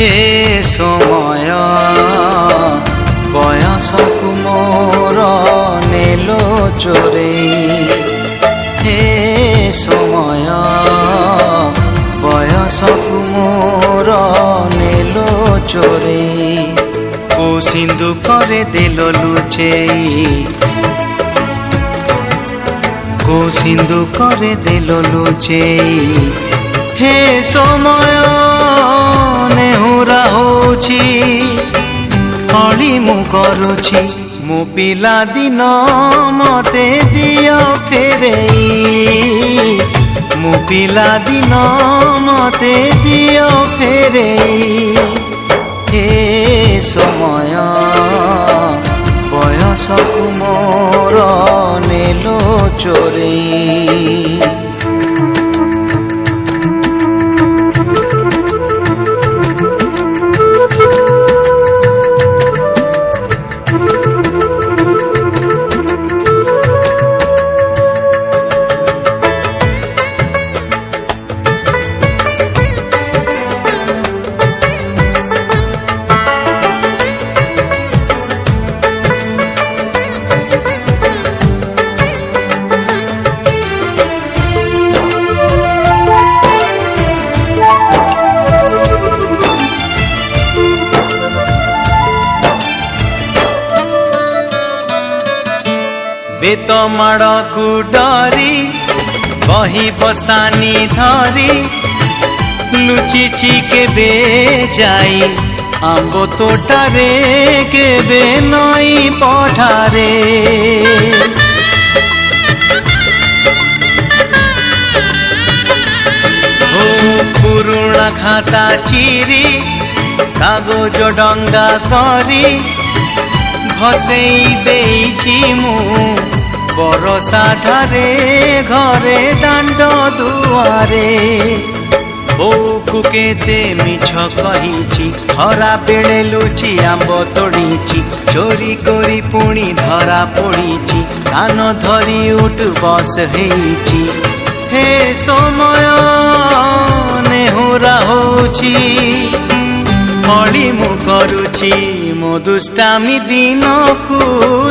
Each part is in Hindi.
हे समय बयसकु मोर नेलो चोरेई हे समय बयसकु मोर नेलो चोरेई को सिंधु करे देलो लुचेई को सिंधु करे देलो लुचेई हे समय नेहुरा होछि हली मु करुछि मो पिला दिन मते दियो फेरेई मो पिला दिन मते दियो फेरेई हे समय बयसकु मोर नेलो चोरेई बेत माड़ को डरी बही बस्तानी धरी लुचिची केबे जाई आंबो तोटारे केबे नई पठारे हो पुरुणा खाता चिरी कागज डंगा करी भसेई देइछि मु बरसा धारे घरे दांड दुआरे बोकु केते मिछ कहिछि हरा बेले लुचि आंब तोड़ीछि चोरी करी पुणी धरा पड़ीछि कान धरी उठ बस हेइछि हे समय नेहुरा होछि हली मु करुछि मो दुष्टामी दिन को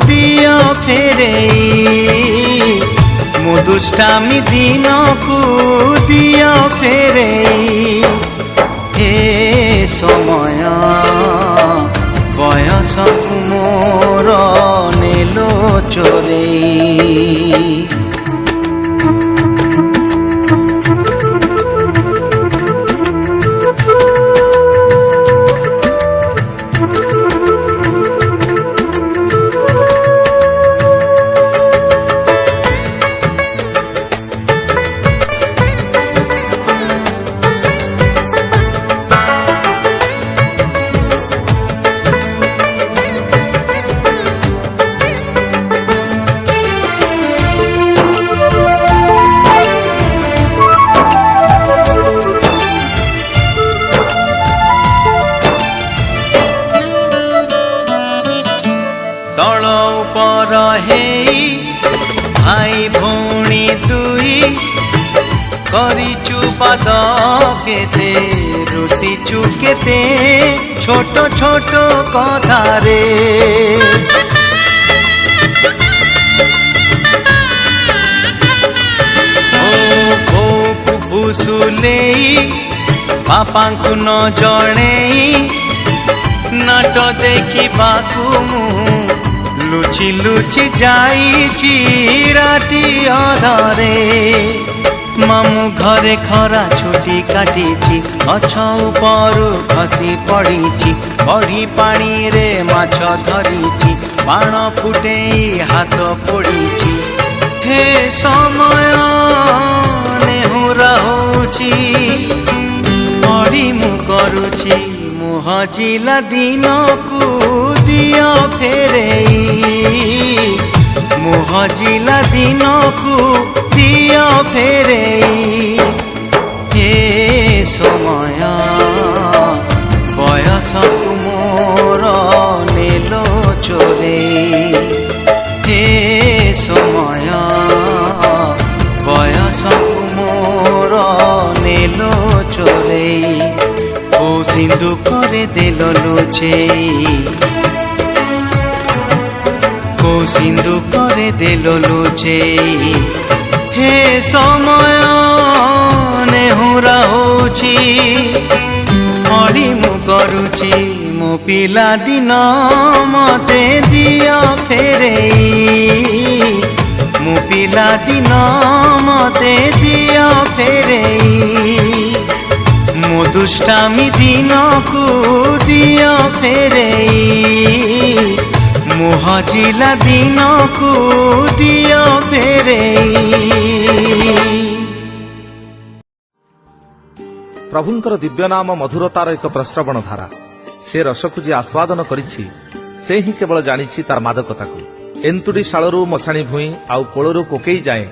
दियो फेरेई मो दुष्टामी दिन को दियो फेरेई हे समय बयसकु मोर नेलो चोरेई भाई भौणी दुई करिचु पाद केते रुसिचु केते छोट छोट कथारे ओ भूसुलेई बापांकु न जणेई नाट देखिबाकु मु लुचि लुचि जाइछि राति अधरे मामू घरे खरा छुटी काटिछि गछ उपरु खसी पड़िछि बढी पानी रे माछ धरिछि बाण फुटेई हाथ पोड़िछि हे समय नेहुरा होछि बढी मु करुछि मुह जिला दिन को दियो फेरेई मुह जिला दिन को दियो फेरेई हे समय बयसकु मोर नेलो चोरेई हे समय बयसकु मोर नेलो चोरेई। सिंधु करे दिल लुचेई को सिंधु करे दिल लुचेई हे समय नेहुरा होची अड़ी मु करुची मो पिला दिन मते दिया फेरेई मो पिला दिन मते दिया फेरेई मो दुष्टामी दिन को दिया फेरेई मो हजिला दिन को दिया फेरेई। प्रभुंकर दिव्य नाम मधुरतार एक प्रश्रवण धारा से रसकु जी आस्वादन करिछि से ही केवल जानिछि तार मादकता को एंतुड़ी शालरू मशाणी भूई आउ कोलरू कोकेई जाए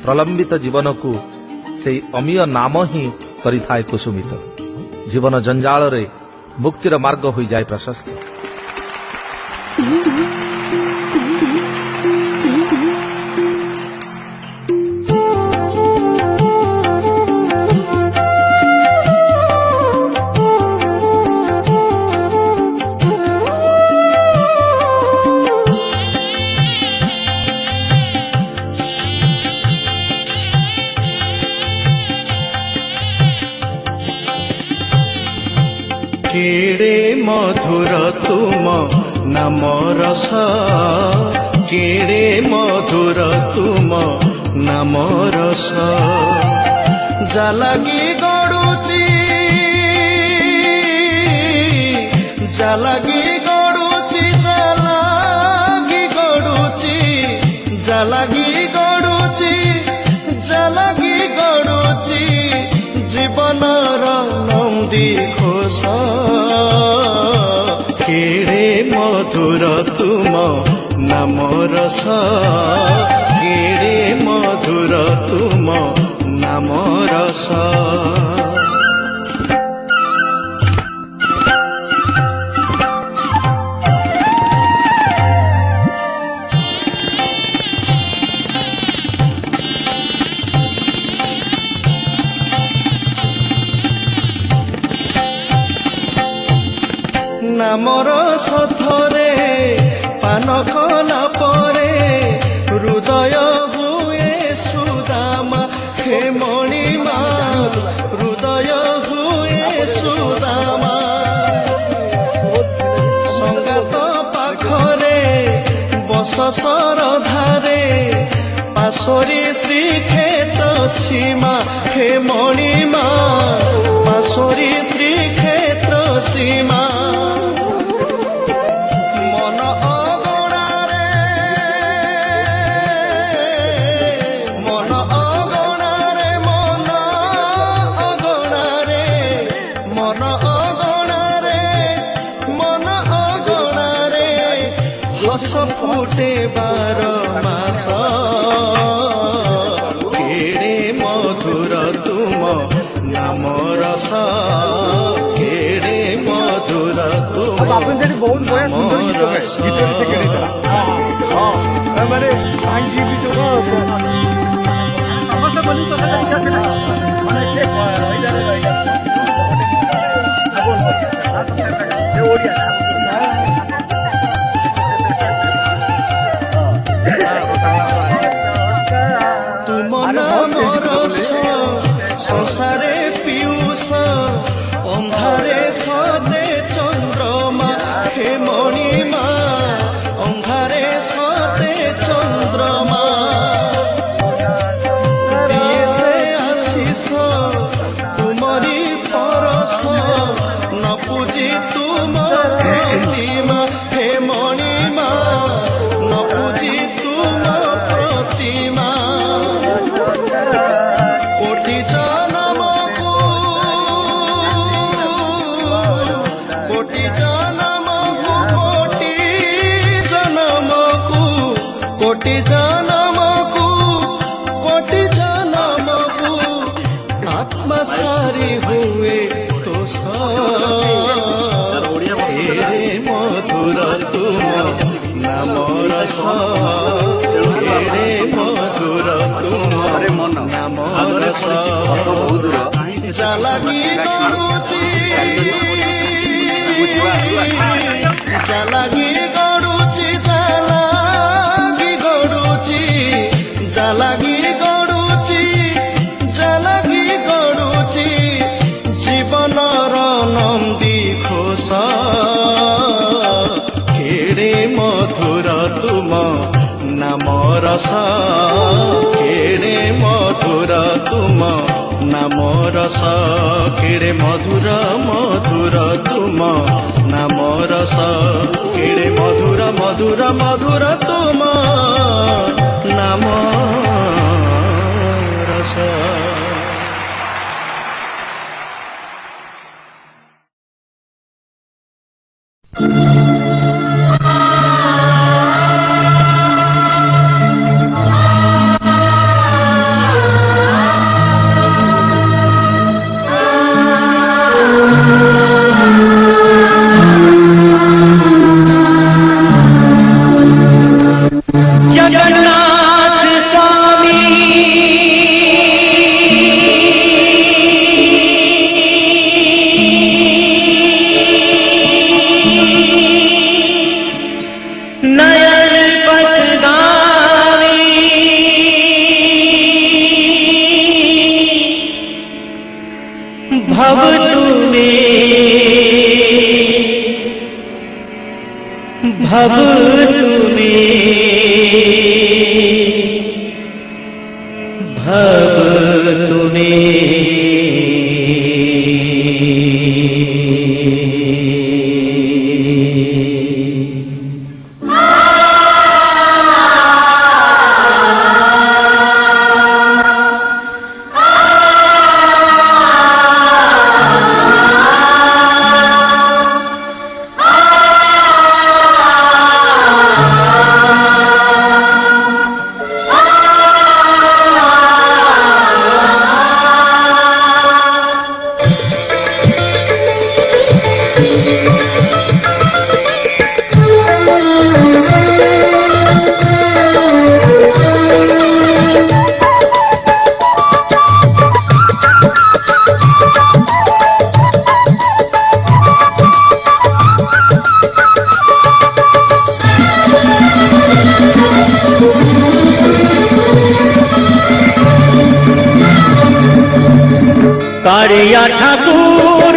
प्रलंबित जीवन को से अमीय नाम ही करिथाए कुसुमित जीवन जंजाल रे मुक्तिर मार्ग होई जाए प्रशस्त। केड़े मधुर तुम नाम रस केड़े मधुर तुम नाम रस जालागी गड़ुची जालागी गड़ुची जालागी गड़ुची जालागी गड़ुची जालागी गड़ुची जीवनर नंदी घोष केड़े मधुर तुम नाम रस केड़े मधुर तुम नाम रस। नामर सथरे पान कला परे हृदय हुए सुदामा हे मणिमा हृदय हुए सुदामा संगात पाखरे बस सरधारे पाशरी श्रीक्षेत्र सीमा हे मणिमा पाशरी श्रीक्षेत्र सीमा फुटे 12 मास केड़े मधुर तुम नाम रस केड़े मधुर तुम संसारे पीयूष अंधारे सदे चंद्रमा हे मणिमा अंधारे सदे चंद्रमा दिए से आशीष तुमरी परस न पूजी तुम प्रतिमा हे मणिमा न पूजी तुम प्रतिमा कोटि जन्मकु आत्मा सारी हुए तो केड़े मधुर तुम नाम रस केड़े मधुर तुम नाम रस जालागी गड़ुची ଜାଲାଗି ଗଡୁଛି ଜାଲାଗି ଗଡୁଛି ଜାଲାଗି ଗଡୁଛି ଜାଲାଗି ଗଡୁଛି ଜୀବନର ନନ୍ଦୀ ଘୋଷ କେଡ଼େ ମଧୁର ତୁମ ନାମ ରସ କେଡ଼େ ମଧୁର ତୁମ ନାମ ରସ କେଡ଼େ ମଧୁର ମଧୁର ତୁମ ନାମ ରସ କେଡ଼େ ମଧୁର ମଧୁର ମଧୁର ତୁମ ନାମ ରସ। जगन्नाथ स्वामी नयन पथगामी भव कारिया ठाकुर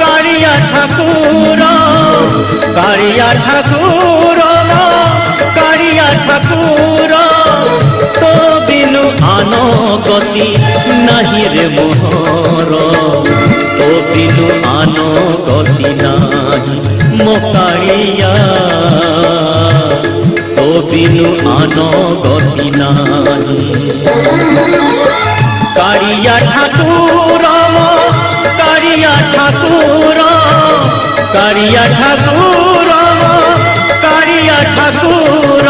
कारिया ठाकुर कारिया ठाकुर कारिया ठाकुर तो बिनु आनो गति नहीं रे मोहर तो बिनु आनो गति नहीं मो कारिया तो बिनु आनो गति नहीं कारिया ठाकुर कारिया ठाकुर कारिया ठाकुर कारिया ठाकुर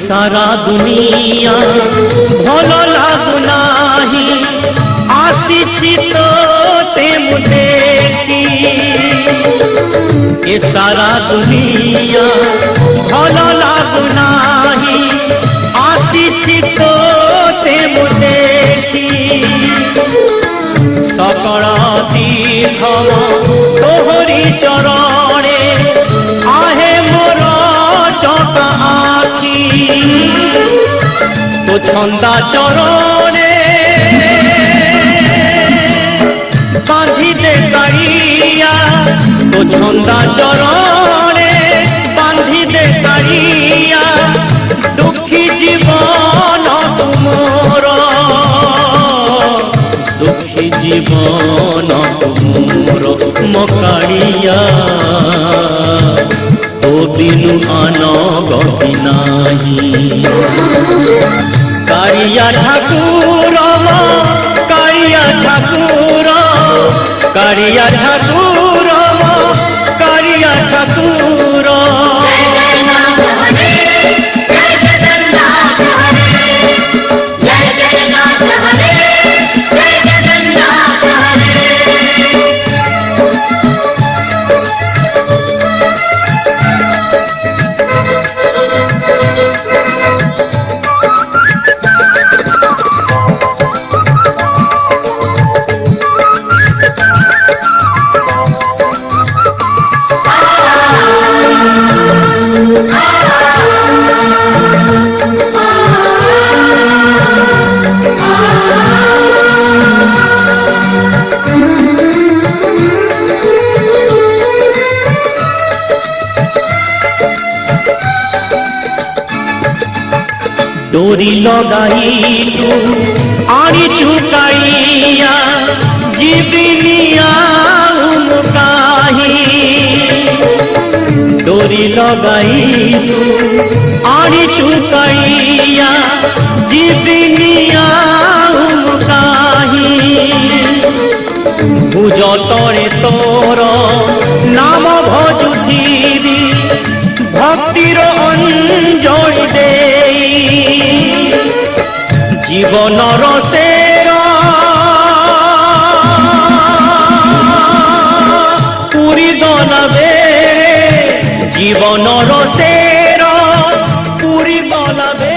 सारा दुनिया भल लगुनाही आसी तो तेमु देखी ए सारा दुनिया भल लगुनाही आसी तो तेमु देखी सकल तीर्थ तोहरी चरणे आहे मोर चका आखी তো ছন্দা চরণে বাঁধিতে কাড়িয়া, তো ছন্দা চরণে বাঁধিতে কাড়িয়া, দুঃখী জীবন তুমর, দুঃখী জীবন তুমর মকাড়িয়া, তো বিনু আন গতি নাহি। কাড়িয়া ঠাকুর, কাড়িয়া ঠাকুর, কাড়িয়া ঠাকুর, কাড়িয়া ঠাকুর। डोरी लगाई तू आड़ी चुकाइया, जीविनिया मुकाही। डोरी लगाई तू आड़ी चुकाइया, जीविनिया मुकाही। भुज तरे तोर नाम भजुथिबी, भक्तिर अंजलि देई। जीवनर सेर पुरी गला बेरे, जीवनर सेर पुरी गला बेरे।